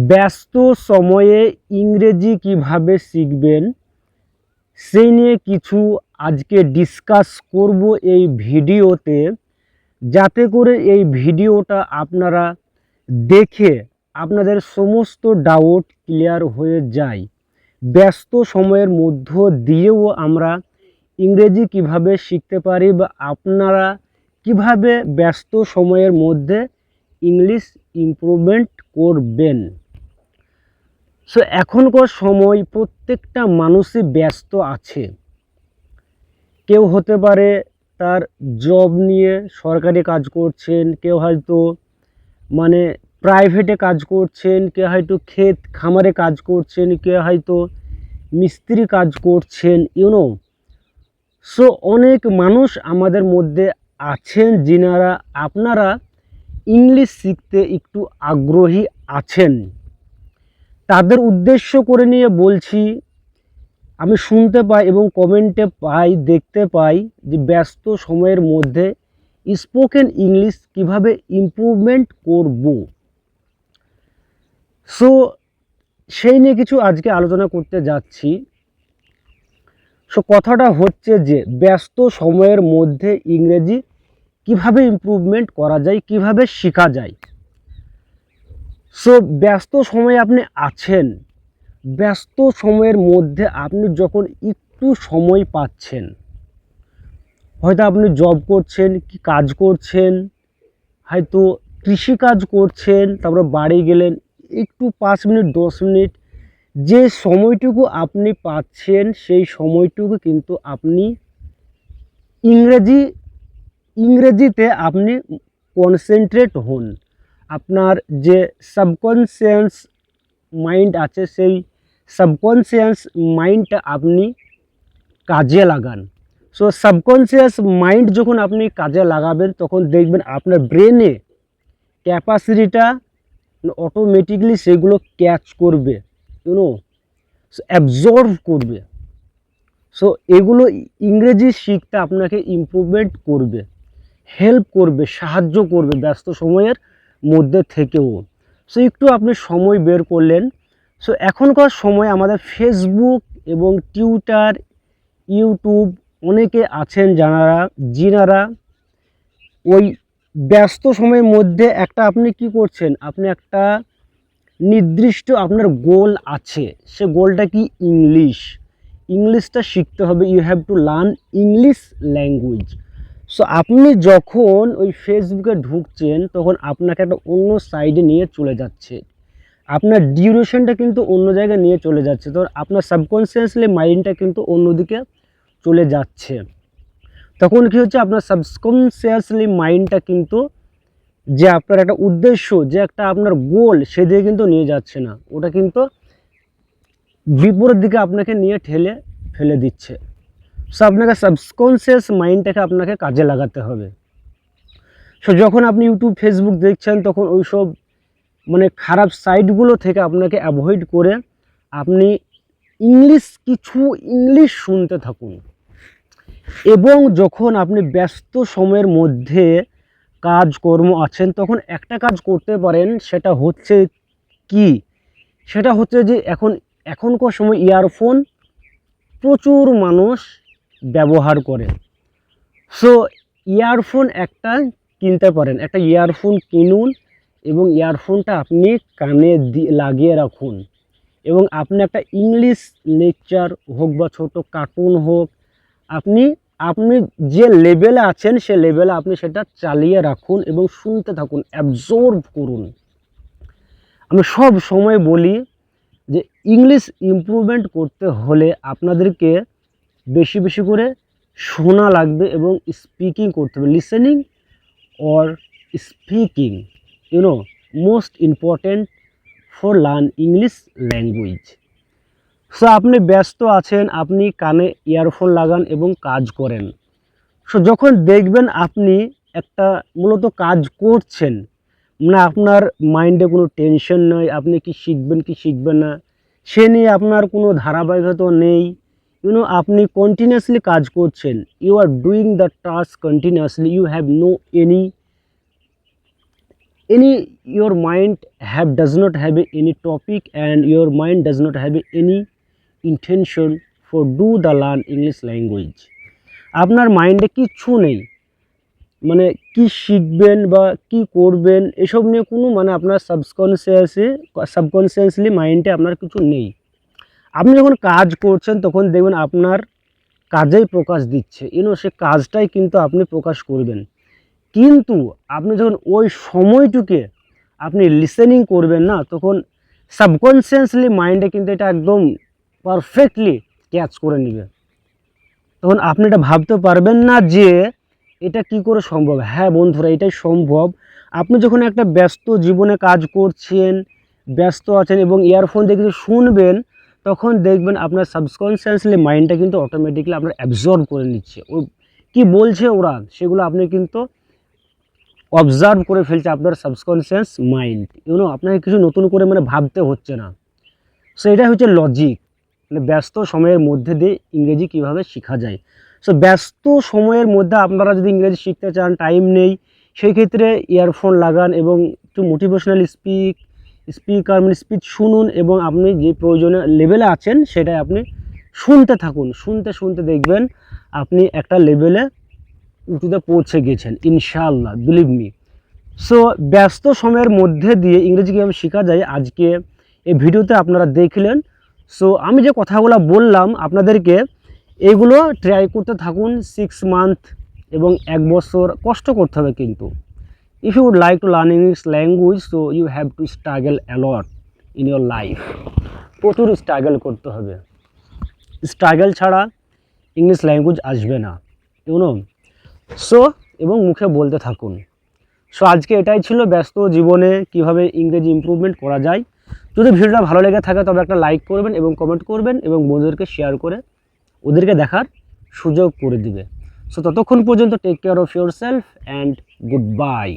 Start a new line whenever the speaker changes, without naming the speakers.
ব্যস্ত সময়ে ইংরেজি কিভাবে শিখবেন সেই নিয়ে কিছু আজকে ডিসকাস করব এই ভিডিওতে, যাতে করে এই ভিডিওটা আপনারা দেখে আপনাদের সমস্ত ডাউট ক্লিয়ার হয়ে যায়। ব্যস্ত সময়ের মধ্য দিয়েও আমরা ইংরেজি কিভাবে শিখতে পারি বা আপনারা কিভাবে ব্যস্ত সময়ের মধ্যে ইংলিশ ইমপ্রুভমেন্ট করবেন। সো এখনকার সময় প্রত্যেকটা মানুষই ব্যস্ত আছে। কেউ হতে পারে তার জব নিয়ে সরকারি কাজ করছেন, কেউ হয়তো প্রাইভেটে কাজ করছেন, কেউ হয়তো ক্ষেত খামারে কাজ করছেন, কেউ হয়তো মিস্ত্রি কাজ করছেন, সো অনেক মানুষ আমাদের মধ্যে আছেন যিনারা আপনারা ইংলিশ শিখতে একটু আগ্রহী আছেন। তাদের উদ্দেশ্য করে নিয়ে বলছি, আমি শুনতে পাই এবং কমেন্টে পাই, দেখতে পাই যে ব্যস্ত সময়ের মধ্যে স্পোকেন ইংলিশ কিভাবে ইমপ্রুভমেন্ট করব। সো সেই নিয়ে কিছু আজকে আলোচনা করতে যাচ্ছি। সো কথাটা হচ্ছে যে ব্যস্ত সময়ের মধ্যে ইংরেজি কিভাবে ইমপ্রুভমেন্ট করা যায়, কিভাবে শেখা যায়। সো ব্যস্ত সময়ে আপনি আছেন, ব্যস্ত সময়ের মধ্যে আপনি যখন একটু সময় পাচ্ছেন, হয়তো আপনি জব করছেন, কি কাজ করছেন, হয়তো কৃষিকাজ করছেন, তারপরে বাড়ি গেলেন, একটু 5 মিনিট 10 মিনিট যে সময়টুকু আপনি পাচ্ছেন সেই সময়টুকু কিন্তু আপনি ইংরেজিতে আপনি কনসেন্ট্রেট হন। আপনার যে সাবকনসিয়াস মাইন্ড আছে সেই সাবকনসিয়াস মাইন্ডটা আপনি কাজে লাগান। সো সাবকনসিয়াস মাইন্ড যখন আপনি কাজে লাগাবেন তখন দেখবেন আপনার ব্রেনে ক্যাপাসিটিটা অটোমেটিকলি সেগুলো ক্যাচ করবে, অ্যাবজর্ভ করবে। সো এগুলো ইংরেজি শিখতে আপনাকে ইমপ্রুভমেন্ট করবে, হেল্প করবে, সাহায্য করবে ব্যস্ত সময়ের মধ্যে থেকেও। সো একটু আপনি সময় বের করলেন। সো এখনকার সময় আমাদের ফেসবুক এবং টুইটার, ইউটিউব অনেকে আছেন যিনারা ওই ব্যস্ত সময়ের মধ্যে একটা আপনি কি করছেন, আপনি একটা নির্দিষ্ট আপনার গোল আছে, সে গোলটা কি ইংলিশটা শিখতে হবে। You have to learn English language. So আপনি যখন ওই ফেসবুকে ঢুকছেন তখন আপনাকে একটা অন্য সাইডে নিয়ে চলে যাচ্ছে, আপনার ডিউরেশনটা কিন্তু অন্য জায়গায় নিয়ে চলে যাচ্ছে, তো আপনার সাবকনসিয়াসলি মাইন্ডটা কিন্তু অন্যদিকে চলে যাচ্ছে। তখন কি হচ্ছে, আপনার সাবকনসিয়াসলি মাইন্ডটা কিন্তু যে আপনার একটা উদ্দেশ্য, যে একটা আপনার গোল, সেদিকে কিন্তু নিয়ে যাচ্ছে না, ওটা কিন্তু বিপরীত দিকে আপনাকে নিয়ে ঠেলে ফেলে দিচ্ছে। সো আপনাকে সাবকনসিয়াস মাইন্ডটাকে আপনাকে কাজে লাগাতে হবে। সো যখন আপনি ইউটিউব ফেসবুক দেখছেন তখন ওইসব খারাপ সাইটগুলো থেকে আপনাকে অ্যাভয়েড করে আপনি ইংলিশ শুনতে থাকুন। এবং যখন আপনি ব্যস্ত সময়ের মধ্যে কাজকর্ম আছেন তখন একটা কাজ করতে পারেন, সেটা হচ্ছে যে এখনকার সময় ইয়ারফোন প্রচুর মানুষ ব্যবহার করে। সো ইয়ারফোন একটা কিনতে পারেন, একটা ইয়ারফোন কিনুন এবং ইয়ারফোনটা আপনি কানে লাগিয়ে রাখুন এবং আপনি একটা ইংলিশ লেকচার হোক বা ছোট কার্টুন হোক, আপনি যে লেভেলে আছেন সে লেভেলে আপনি সেটা চালিয়ে রাখুন এবং শুনতে থাকুন, অ্যাবজর্ভ করুন। আমি সব সময় বলি যে ইংলিশ ইমপ্রুভমেন্ট করতে হলে আপনাদেরকে বেশি বেশি করে শোনা লাগবে এবং স্পিকিং করতে হবে। Listening or speaking most important for learn English language. So আপনি ব্যস্ত আছেন, আপনি কানে ইয়ারফোন লাগান এবং কাজ করেন। সো যখন দেখবেন আপনি একটা মূলত কাজ করছেন, আপনার মাইন্ডে কোনো টেনশন নয়, আপনি কি শিখবেন না সে নিয়ে আপনার কোনো ধারাবাহিকতা নেই, আপনি কন্টিনিউয়াসলি কাজ করছেন, you are doing the task continuously, you have no any any your mind does not have any topic and your mind does not have any intention for do the learn English language, আপনার মাইন্ডে কিচ্ছু নেই, মানে কি শিখবেন বা কি করবেন এসব নিয়ে কোনো মানে আপনার সাবকনসিয়াসলি মাইন্ডে আপনার কিছু নেই। আপনি যখন কাজ করছেন তখন দেখবেন আপনার কাজেই প্রকাশ দিচ্ছে, সে কাজটাই কিন্তু আপনি প্রকাশ করবেন। কিন্তু আপনি যখন ওই সময়টুকে আপনি লিসেনিং করবেন না, তখন সাবকনসিয়াসলি মাইন্ডে কিন্তু এটা একদম পারফেক্টলি ক্যাচ করে নেবে। তখন আপনি এটা ভাবতে পারবেন না যে এটা কি করে সম্ভব। হ্যাঁ বন্ধুরা, এটাই সম্ভব। আপনি যখন একটা ব্যস্ত জীবনে কাজ করছেন, ব্যস্ত আছেন এবং ইয়ারফোন দিয়ে কিছু শুনবেন, তখন দেখবেন আপনার সাবকনসিয়াসলি মাইন্ডটা কিন্তু অটোমেটিকলি আপনার অ্যাবজর্ব করে নিচ্ছে। ও কি বলছে ওরা, সেগুলো আপনি কিন্তু অবজার্ভ করে ফেলছে আপনার সাবকনসিয়াস মাইন্ড। আপনাকে কিছু নতুন করে মানে ভাবতে হচ্ছে না। সো এটাই হচ্ছে লজিক, মানে ব্যস্ত সময়ের মধ্যে দিয়ে ইংরেজি কীভাবে শেখা যায়। সো ব্যস্ত সময়ের মধ্যে আপনারা যদি ইংরেজি শিখতে চান, টাইম নেই, সেই ক্ষেত্রে ইয়ারফোন লাগান এবং একটু মোটিভেশনাল স্পিকার মানে স্পিচ শুনুন এবং আপনি যে প্রয়োজনীয় লেভেলে আছেন সেটাই আপনি শুনতে থাকুন। শুনতে শুনতে দেখবেন আপনি একটা লেভেলে উঁচুতে পৌঁছে গেছেন ইনশাআল্লাহ, বিলিভ মি। সো ব্যস্ত সময়ের মধ্যে দিয়ে ইংরেজি কীভাবে শেখা যায় আজকে এই ভিডিওতে আপনারা দেখলেন। সো আমি যে কথাগুলো বললাম আপনাদেরকে, এগুলো ট্রাই করতে থাকুন 6 মান্থ এবং 1 বছর কষ্ট করতে হবে। কিন্তু if you would like to learn English language, so you have to struggle a lot in your life. প্রচুর স্ট্রাগল করতে হবে, স্ট্রাগল ছাড়া ইংলিশ ল্যাঙ্গুয়েজ আসবে না, সো এবং মুখে বলতে থাকুন। সো আজকে এটাই ছিল ব্যস্ত জীবনে কিভাবে ইংরেজি ইমপ্রুভমেন্ট করা যায়। যদি ভিডিওটা ভালো লেগে থাকে তবে একটা লাইক করবেন এবং কমেন্ট করবেন এবং বন্ধুদেরকে শেয়ার করে ওদেরকে দেখার সুযোগ করে দিবে। সো ততক্ষণ পর্যন্ত take care of yourself and good bye.